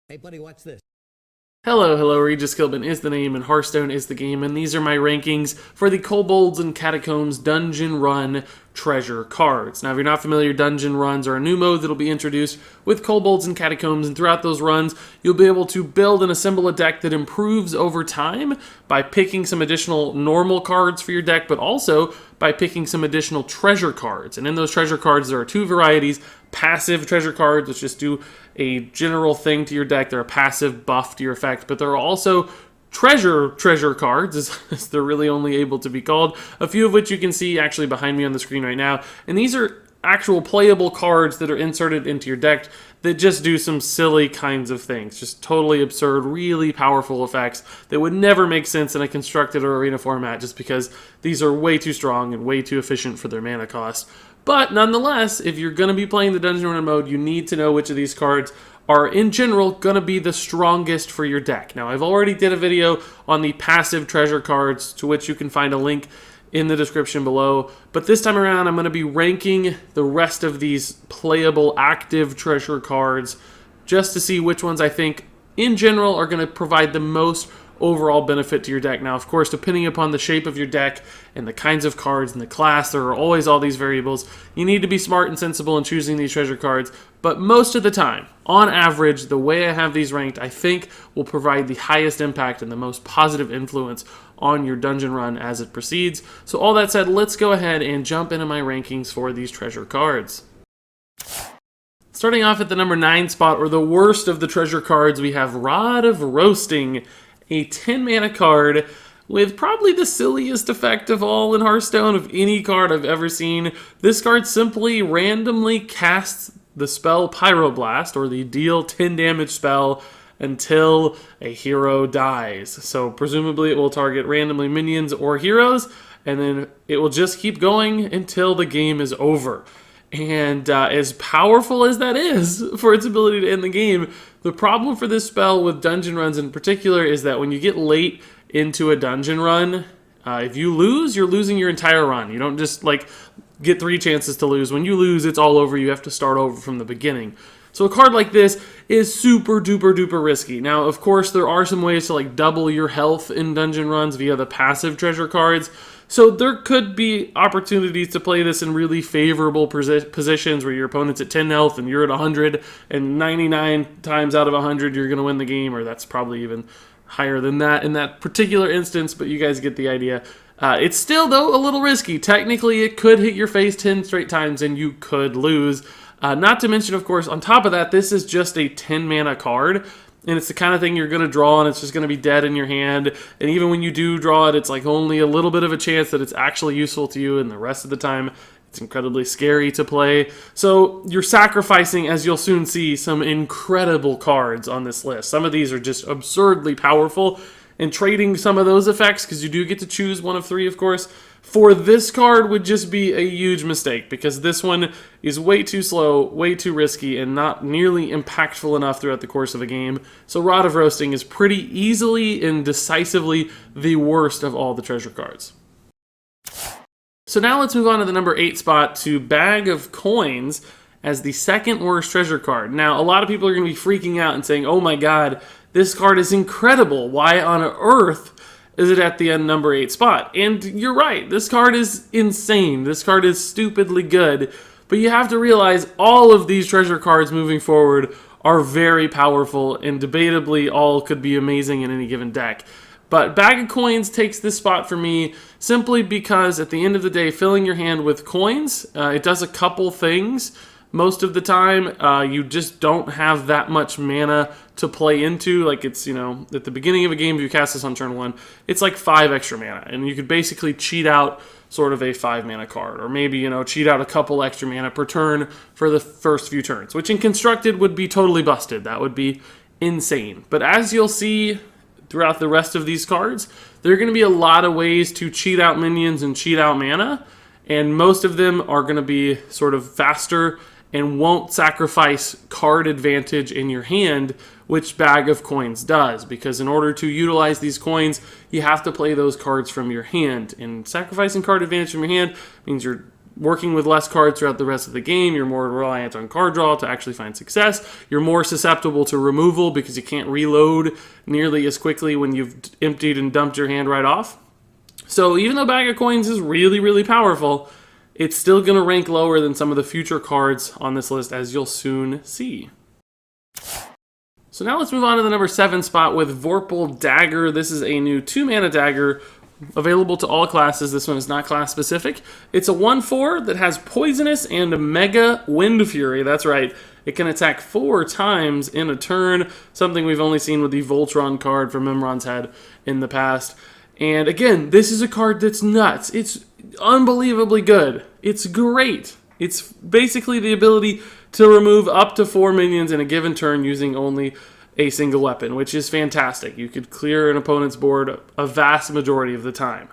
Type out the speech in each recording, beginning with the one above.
Hey, buddy, watch this. Hello, Regis Gilbin is the name and Hearthstone is the game, and these are my rankings for the Kobolds and Catacombs Dungeon Run treasure cards. Now, if you're not familiar, dungeon runs are a new mode that'll be introduced with Kobolds and Catacombs, and throughout those runs, you'll be able to build and assemble a deck that improves over time by picking some additional normal cards for your deck, but also by picking some additional treasure cards. And in those treasure cards, there are two varieties: passive treasure cards, which just do a general thing to your deck. They're a passive buff to your effect, but there are also treasure cards, as they're really only able to be called, a few of which you can see actually behind me on the screen right now. And these are actual playable cards that are inserted into your deck that just do some silly kinds of things. Just totally absurd, really powerful effects that would never make sense in a constructed or arena format, just because these are way too strong and way too efficient for their mana cost. But nonetheless, if you're going to be playing the Dungeon Run mode, you need to know which of these cards are, in general, going to be the strongest for your deck. Now, I've already did a video on the passive treasure cards, to which you can find a link in the description below. But this time around, I'm going to be ranking the rest of these playable active treasure cards just to see which ones I think, in general, are going to provide the most overall benefit to your deck. Now, of course, depending upon the shape of your deck and the kinds of cards and the class, there are always all these variables. You need to be smart and sensible in choosing these treasure cards, but most of the time, on average, the way I have these ranked, I think will provide the highest impact and the most positive influence on your dungeon run as it proceeds. So all that said, let's go ahead and jump into my rankings for these treasure cards. Starting off at the number 9 spot, or the worst of the treasure cards, we have Rod of Roasting, a 10 mana card with probably the silliest effect of all in Hearthstone of any card I've ever seen. This card simply randomly casts the spell Pyroblast, or the deal 10 damage spell, until a hero dies. So presumably it will target randomly minions or heroes, and then it will just keep going until the game is over. And as powerful as that is for its ability to end the game, the problem for this spell with dungeon runs in particular is that when you get late into a dungeon run, if you lose, you're losing your entire run. You don't just get 3 chances to lose. When you lose, it's all over. You have to start over from the beginning. So a card like this is super duper risky. Now, of course, there are some ways to double your health in dungeon runs via the passive treasure cards. So there could be opportunities to play this in really favorable positions where your opponent's at 10 health and you're at 100, and 99 times out of 100 you're going to win the game, or that's probably even higher than that in that particular instance, but you guys get the idea. It's still, though, a little risky. Technically, it could hit your face 10 straight times and you could lose. Not to mention, of course, on top of that, this is just a 10 mana card. And it's the kind of thing you're going to draw, and it's just going to be dead in your hand. And even when you do draw it, it's only a little bit of a chance that it's actually useful to you, and the rest of the time, it's incredibly scary to play. So you're sacrificing, as you'll soon see, some incredible cards on this list. Some of these are just absurdly powerful, and trading some of those effects, because you do get to choose one of 3, of course, for this card would just be a huge mistake, because this one is way too slow, way too risky, and not nearly impactful enough throughout the course of a game. So Rod of Roasting is pretty easily and decisively the worst of all the treasure cards. So now let's move on to the number 8 spot, to Bag of Coins, as the second worst treasure card. Now, a lot of people are going to be freaking out and saying, oh my god, this card is incredible. Why on earth is it at the number 8 spot? And you're right, this card is insane. This card is stupidly good. But you have to realize all of these treasure cards moving forward are very powerful, and debatably all could be amazing in any given deck. But Bag of Coins takes this spot for me simply because at the end of the day, filling your hand with coins, it does a couple things. Most of the time, you just don't have that much mana to play into. It's, at the beginning of a game, if you cast this on turn 1, it's 5 extra mana. And you could basically cheat out sort of a 5 mana card. Or maybe, cheat out a couple extra mana per turn for the first few turns. Which in Constructed would be totally busted. That would be insane. But as you'll see throughout the rest of these cards, there are going to be a lot of ways to cheat out minions and cheat out mana. And most of them are going to be sort of faster and won't sacrifice card advantage in your hand, which Bag of Coins does, because in order to utilize these coins, you have to play those cards from your hand, and sacrificing card advantage from your hand means you're working with less cards throughout the rest of the game. You're more reliant on card draw to actually find success. You're more susceptible to removal because you can't reload nearly as quickly when you've emptied and dumped your hand right off. So even though Bag of Coins is really, really powerful, it's still going to rank lower than some of the future cards on this list, as you'll soon see. So now let's move on to the number 7 spot with Vorpal Dagger. This is a new 2-mana dagger available to all classes. This one is not class specific. It's a 1/4 that has Poisonous and Mega Wind Fury. That's right. It can attack 4 times in a turn, something we've only seen with the Voltron card from Imran's Head in the past. And again, this is a card that's nuts. It's unbelievably good. It's great. It's basically the ability to remove up to 4 minions in a given turn using only a single weapon, which is fantastic. You could clear an opponent's board a vast majority of the time.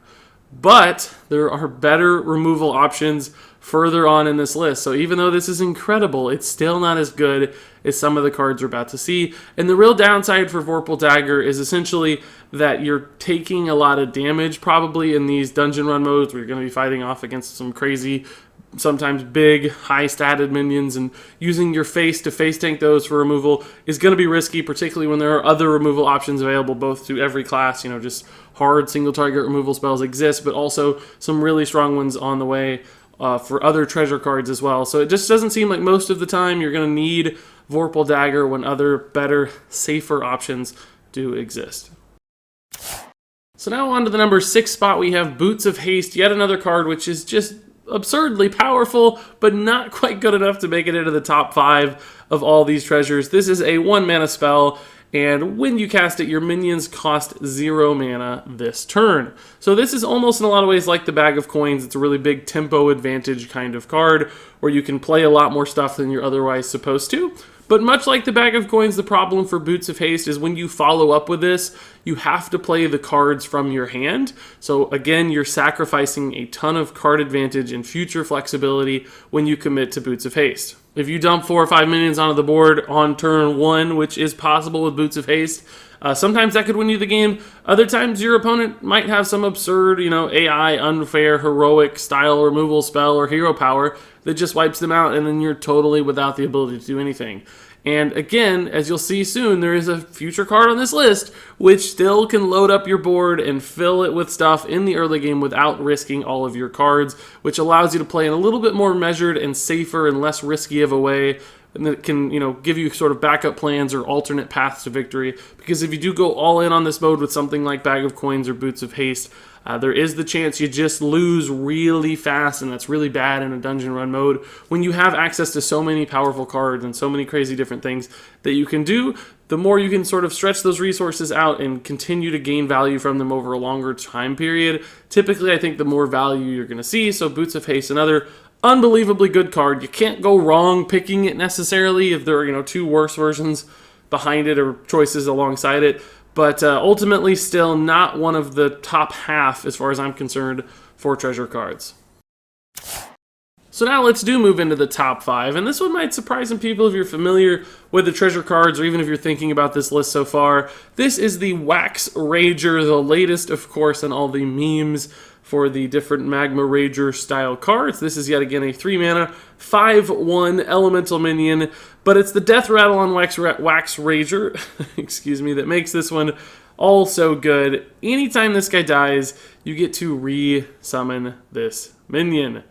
But there are better removal options further on in this list. So even though this is incredible, it's still not as good as some of the cards we're about to see. And the real downside for Vorpal Dagger is essentially that you're taking a lot of damage probably in these dungeon run modes where you're going to be fighting off against some crazy, sometimes big, high-statted minions, and using your face to face tank those for removal is going to be risky, particularly when there are other removal options available both to every class. You know, just hard single-target removal spells exist, but also some really strong ones on the way for other treasure cards as well. So it just doesn't seem like most of the time you're going to need Vorpal Dagger when other, better, safer options do exist. So now on to the number 6 spot, we have Boots of Haste, yet another card which is just absurdly powerful, but not quite good enough to make it into the top 5 of all these treasures. This is a 1-mana spell, and when you cast it, your minions cost 0 mana this turn. So this is almost in a lot of ways like the Bag of Coins. It's a really big tempo advantage kind of card, where you can play a lot more stuff than you're otherwise supposed to. But much like the Bag of Coins, the problem for Boots of Haste is when you follow up with this, you have to play the cards from your hand. So again, you're sacrificing a ton of card advantage and future flexibility when you commit to Boots of Haste. If you dump 4 or 5 minions onto the board on turn 1, which is possible with Boots of Haste, sometimes that could win you the game. Other times your opponent might have some absurd, AI, unfair, heroic style removal spell or hero power that just wipes them out, and then you're totally without the ability to do anything. And again, as you'll see soon, there is a future card on this list which still can load up your board and fill it with stuff in the early game without risking all of your cards, which allows you to play in a little bit more measured and safer and less risky of a way, and that can, give you sort of backup plans or alternate paths to victory. Because if you do go all in on this mode with something like Bag of Coins or Boots of Haste, there is the chance you just lose really fast, and that's really bad in a dungeon run mode when you have access to so many powerful cards and so many crazy different things that you can do. The more you can sort of stretch those resources out and continue to gain value from them over a longer time period, typically I think the more value you're going to see. So Boots of Haste, another unbelievably good card. You can't go wrong picking it necessarily if there are 2 worse versions behind it or choices alongside it. But ultimately still not one of the top half as far as I'm concerned for treasure cards. So now let's move into the top 5, and this one might surprise some people if you're familiar with the treasure cards or even if you're thinking about this list so far. This is the Wax Rager, the latest of course in all the memes for the different Magma Rager style cards. This is yet again a 3-mana, 5/1 elemental minion, but it's the Death Rattle on Wax Rager, excuse me, that makes this one all so good. Anytime this guy dies, you get to re-summon this minion,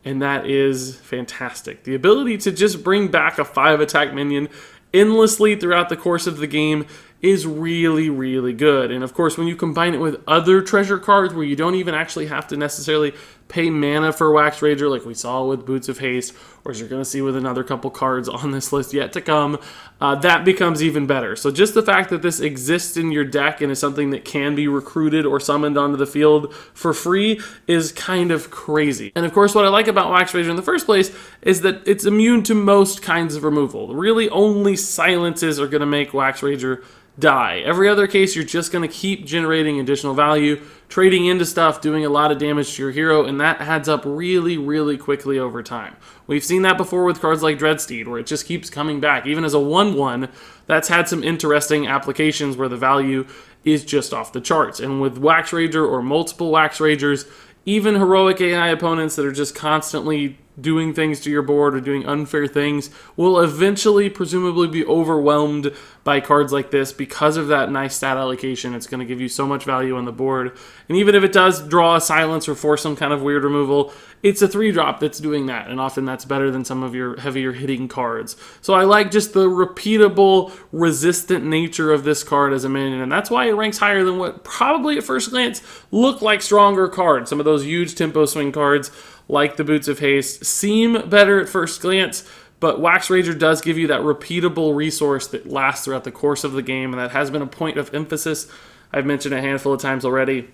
and that is fantastic. The ability to just bring back a 5-attack minion endlessly throughout the course of the game is really, really good. And of course, when you combine it with other treasure cards where you don't even actually have to necessarily pay mana for Wax Rager like we saw with Boots of Haste, or as you're going to see with another couple cards on this list yet to come, that becomes even better. So just the fact that this exists in your deck and is something that can be recruited or summoned onto the field for free is kind of crazy. And of course, what I like about Wax Rager in the first place is that it's immune to most kinds of removal. Really only silences are going to make Wax Rager die. Every other case, you're just going to keep generating additional value, trading into stuff, doing a lot of damage to your hero, and that adds up really, really quickly over time. We've seen that before with cards like Dreadsteed, where it just keeps coming back. Even as a 1/1, that's had some interesting applications where the value is just off the charts. And with Wax Rager or multiple Wax Ragers, even heroic AI opponents that are just constantly doing things to your board or doing unfair things will eventually presumably be overwhelmed by cards like this because of that nice stat allocation. It's going to give you so much value on the board. And even if it does draw a silence or force some kind of weird removal, it's a 3-drop that's doing that, and often that's better than some of your heavier hitting cards. So I like just the repeatable, resistant nature of this card as a minion, and that's why it ranks higher than what probably at first glance look like stronger cards. Some of those huge tempo swing cards, like the Boots of Haste, seem better at first glance, but Wax Rager does give you that repeatable resource that lasts throughout the course of the game, and that has been a point of emphasis I've mentioned a handful of times already.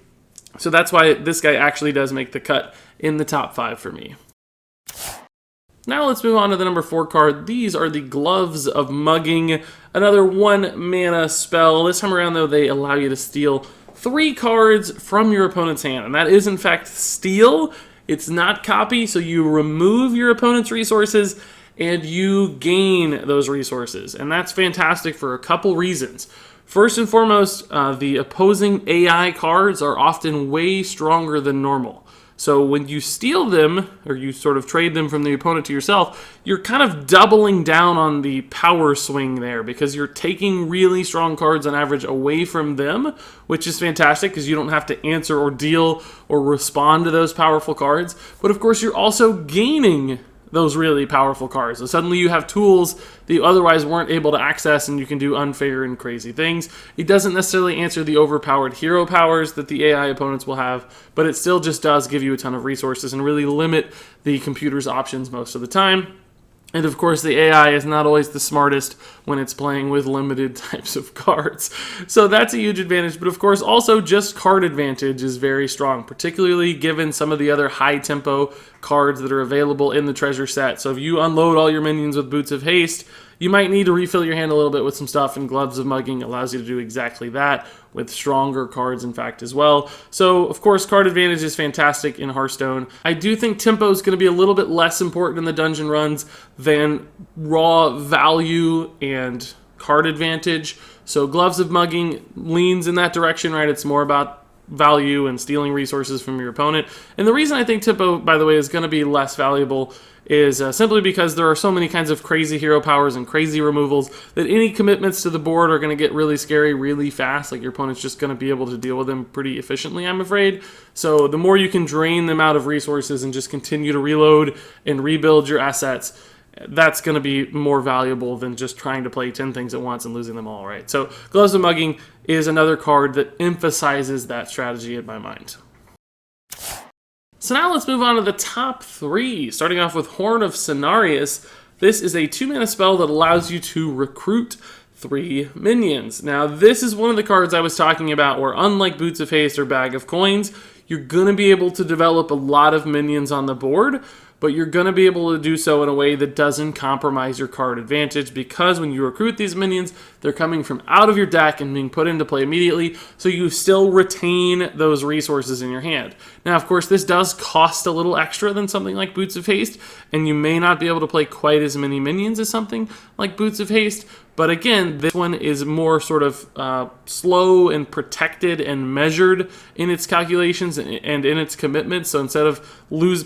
So that's why this guy actually does make the cut in the top 5 for me. Now let's move on to the number 4 card. These are the Gloves of Mugging, another 1 mana spell. This time around, though, they allow you to steal 3 cards from your opponent's hand, and that is, in fact, steal. It's not copy, so you remove your opponent's resources and you gain those resources, and that's fantastic for a couple reasons. First and foremost, the opposing AI cards are often way stronger than normal. So when you steal them, or you sort of trade them from the opponent to yourself, you're kind of doubling down on the power swing there, because you're taking really strong cards on average away from them, which is fantastic because you don't have to answer or deal or respond to those powerful cards. But of course, you're also gaining those really powerful cards. So suddenly you have tools that you otherwise weren't able to access, and you can do unfair and crazy things. It doesn't necessarily answer the overpowered hero powers that the AI opponents will have, but it still just does give you a ton of resources and really limit the computer's options most of the time. And of course, the AI is not always the smartest when it's playing with limited types of cards. So that's a huge advantage. But of course, also just card advantage is very strong, particularly given some of the other high tempo cards that are available in the treasure set. So if you unload all your minions with Boots of Haste, you might need to refill your hand a little bit with some stuff, and Gloves of Mugging allows you to do exactly that with stronger cards, in fact, as well. So, of course, card advantage is fantastic in Hearthstone. I do think tempo is going to be a little bit less important in the dungeon runs than raw value and card advantage. So Gloves of Mugging leans in that direction, right? It's more about value and stealing resources from your opponent. And the reason I think tempo, by the way, is going to be less valuable is simply because there are so many kinds of crazy hero powers and crazy removals that any commitments to the board are going to get really scary really fast. Like, your opponent's just going to be able to deal with them pretty efficiently, I'm afraid. So the more you can drain them out of resources and just continue to reload and rebuild your assets, that's going to be more valuable than just trying to play 10 things at once and losing them all, right? So Gloves of Mugging is another card that emphasizes that strategy in my mind. So now let's move on to the top 3, starting off with Horn of Cinereous. This is a 2-mana spell that allows you to recruit 3 minions. Now, this is one of the cards I was talking about where, unlike Boots of Haste or Bag of Coins, you're going to be able to develop a lot of minions on the board, but you're going to be able to do so in a way that doesn't compromise your card advantage, because when you recruit these minions, they're coming from out of your deck and being put into play immediately, so you still retain those resources in your hand. Now, of course, this does cost a little extra than something like Boots of Haste, and you may not be able to play quite as many minions as something like Boots of Haste, but again, this one is more sort of slow and protected and measured in its calculations and in its commitments. So instead of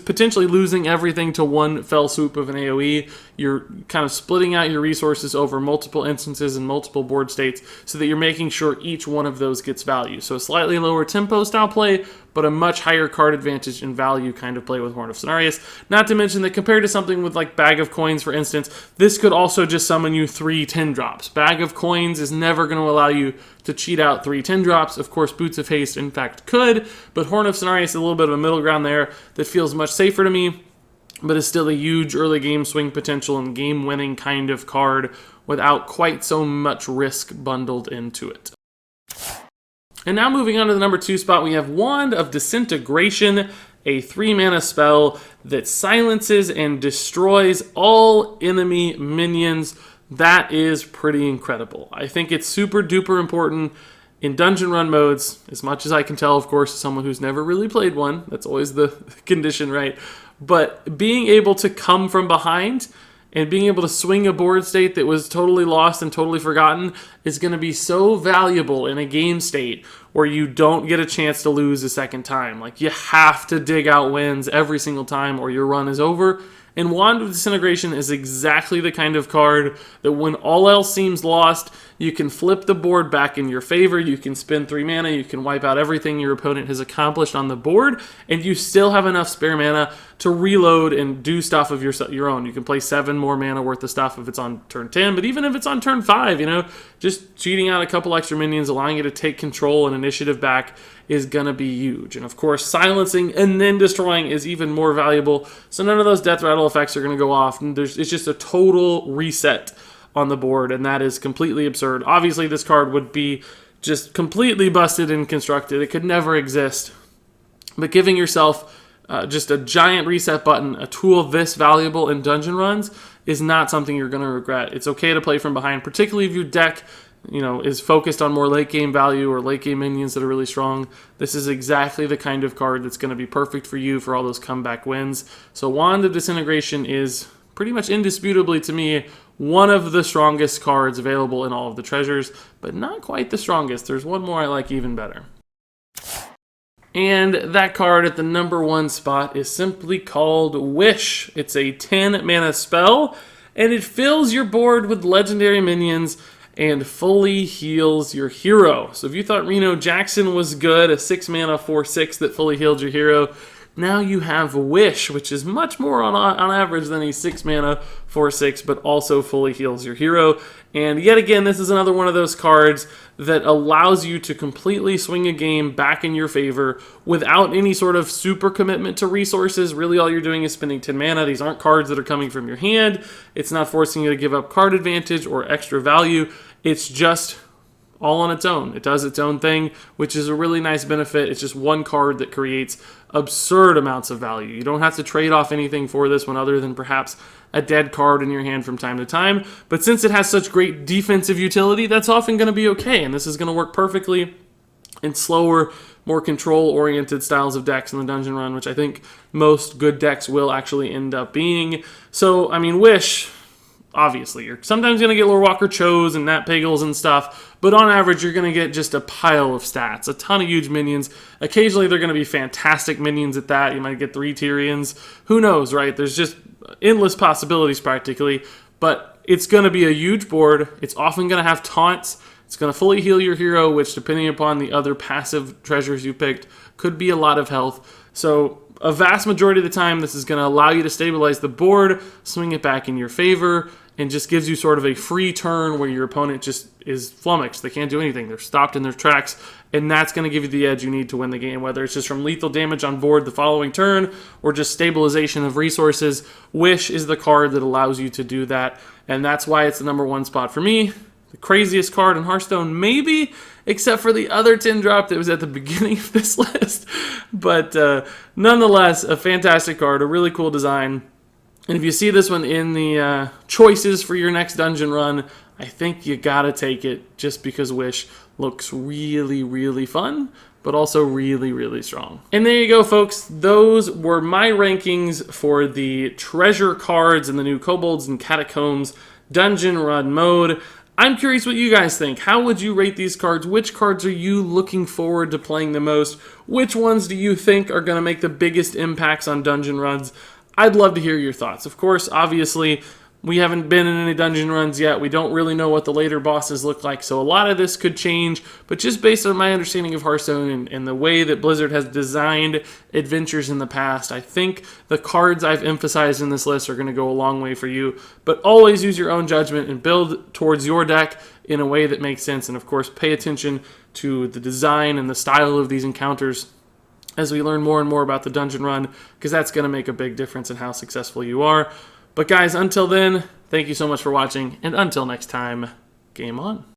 potentially losing everything to one fell swoop of an AoE, you're kind of splitting out your resources over multiple instances and multiple board states so that you're making sure each one of those gets value. So a slightly lower tempo style play, but a much higher card advantage and value kind of play with Horn of Cinereous. Not to mention that compared to something with like Bag of Coins, for instance, this could also just summon you 3 10-drops. Bag of Coins is never going to allow you to cheat out 3 10-drops. Of course, Boots of Haste, in fact, could, but Horn of Cinereous is a little bit of a middle ground there that feels much safer to me, but is still a huge early game swing potential and game-winning kind of card without quite so much risk bundled into it. And now moving on to the number 2 spot, we have Wand of Disintegration, a 3-mana spell that silences and destroys all enemy minions. That is pretty incredible. I think it's super duper important in dungeon run modes, as much as I can tell, of course, as someone who's never really played one. That's always the condition, right? But being able to come from behind and being able to swing a board state that was totally lost and totally forgotten is going to be so valuable in a game state where you don't get a chance to lose a second time. Like, you have to dig out wins every single time or your run is over. And Wand of Disintegration is exactly the kind of card that when all else seems lost, you can flip the board back in your favor, you can spend 3 mana, you can wipe out everything your opponent has accomplished on the board, and you still have enough spare mana to reload and do stuff of your own. You can play 7 more mana worth of stuff if it's on turn 10, but even if it's on turn 5, you know, just cheating out a couple extra minions, allowing you to take control and initiative back is going to be huge. And of course, silencing and then destroying is even more valuable, so none of those death rattle effects are going to go off, and it's just a total reset on the board, and that is completely absurd. Obviously, this card would be just completely busted and constructed. It could never exist. But giving yourself just a giant reset button, a tool this valuable in dungeon runs, is not something you're going to regret. It's okay to play from behind, particularly if your deck, you know, is focused on more late game value or late game minions that are really strong. This is exactly the kind of card that's going to be perfect for you for all those comeback wins. So Wand of Disintegration is pretty much indisputably, to me, one of the strongest cards available in all of the treasures, but not quite the strongest. There's one more I like even better. And that card at the number 1 spot is simply called Wish. It's a 10 mana spell, and it fills your board with legendary minions and fully heals your hero. So if you thought Reno Jackson was good, a 6 mana 4/6 that fully healed your hero, now you have Wish, which is much more on average than a 6 mana 4/6, but also fully heals your hero. And yet again, this is another one of those cards that allows you to completely swing a game back in your favor without any sort of super commitment to resources. Really, all you're doing is spending 10 mana. These aren't cards that are coming from your hand. It's not forcing you to give up card advantage or extra value. It's just all on its own. It does its own thing, which is a really nice benefit. It's just one card that creates absurd amounts of value. You don't have to trade off anything for this one other than perhaps a dead card in your hand from time to time. But since it has such great defensive utility, that's often going to be okay. And this is going to work perfectly in slower, more control-oriented styles of decks in the dungeon run, which I think most good decks will actually end up being. So, I mean, Wish, obviously, you're sometimes going to get Lore Walker Chose and Nat Pagels and stuff, but on average, you're going to get just a pile of stats, a ton of huge minions. Occasionally, they're going to be fantastic minions at that. You might get 3 Tyrians. Who knows, right? There's just endless possibilities, practically, but it's going to be a huge board. It's often going to have taunts. It's going to fully heal your hero, which, depending upon the other passive treasures you picked, could be a lot of health. So a vast majority of the time, this is going to allow you to stabilize the board, swing it back in your favor, and just gives you sort of a free turn where your opponent just is flummoxed. They can't do anything. They're stopped in their tracks, and that's going to give you the edge you need to win the game, whether it's just from lethal damage on board the following turn or just stabilization of resources. Wish is the card that allows you to do that, and that's why it's the number 1 spot for me. The craziest card in Hearthstone, maybe, except for the other 10 drop that was at the beginning of this list. But nonetheless, a fantastic card, a really cool design. And if you see this one in the choices for your next dungeon run, I think you gotta take it just because Wish looks really, really fun, but also really, really strong. And there you go, folks. Those were my rankings for the treasure cards in the new Kobolds and Catacombs dungeon run mode. I'm curious what you guys think. How would you rate these cards? Which cards are you looking forward to playing the most? Which ones do you think are going to make the biggest impacts on dungeon runs? I'd love to hear your thoughts. Of course, obviously, we haven't been in any dungeon runs yet. We don't really know what the later bosses look like, so a lot of this could change. But just based on my understanding of Hearthstone and the way that Blizzard has designed adventures in the past, I think the cards I've emphasized in this list are going to go a long way for you. But always use your own judgment and build towards your deck in a way that makes sense. And of course, pay attention to the design and the style of these encounters as we learn more and more about the dungeon run, because that's going to make a big difference in how successful you are. But guys, until then, thank you so much for watching, and until next time, game on.